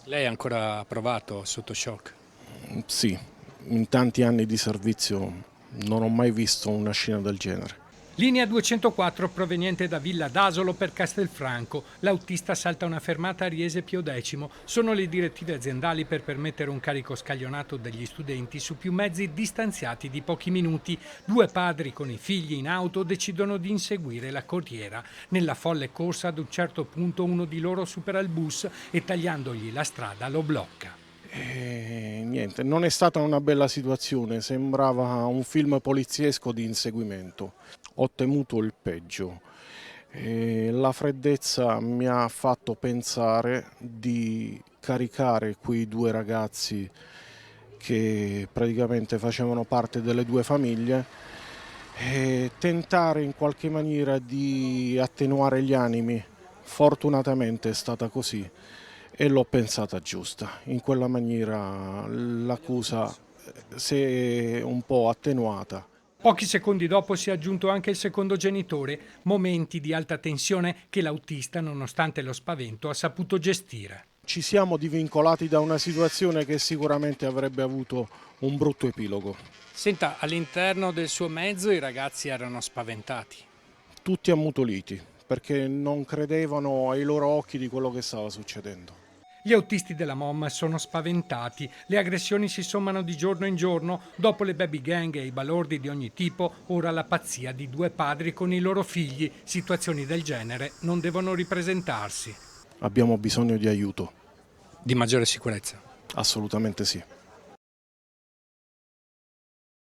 Lei è ancora provato sotto shock? Sì, in tanti anni di servizio non ho mai visto una scena del genere. Linea 204 proveniente da Villa d'Asolo per Castelfranco. L'autista salta una fermata a Riese Pio X. Sono le direttive aziendali per permettere un carico scaglionato degli studenti su più mezzi distanziati di pochi minuti. Due padri con i figli in auto decidono di inseguire la corriera. Nella folle corsa ad un certo punto uno di loro supera il bus e tagliandogli la strada lo blocca. E niente, non è stata una bella situazione, sembrava un film poliziesco di inseguimento. Ho temuto il peggio. La freddezza mi ha fatto pensare di caricare quei due ragazzi che praticamente facevano parte delle due famiglie e tentare in qualche maniera di attenuare gli animi. Fortunatamente è stata così e l'ho pensata giusta. In quella maniera l'accusa si è un po' attenuata. Pochi secondi dopo si è aggiunto anche il secondo genitore, momenti di alta tensione che l'autista, nonostante lo spavento, ha saputo gestire. Ci siamo divincolati da una situazione che sicuramente avrebbe avuto un brutto epilogo. Senta, all'interno del suo mezzo i ragazzi erano spaventati. Tutti ammutoliti perché non credevano ai loro occhi di quello che stava succedendo. Gli autisti della MOM sono spaventati, le aggressioni si sommano di giorno in giorno, dopo le baby gang e i balordi di ogni tipo, ora la pazzia di due padri con i loro figli. Situazioni del genere non devono ripresentarsi. Abbiamo bisogno di aiuto, Di maggiore sicurezza. assolutamente sì.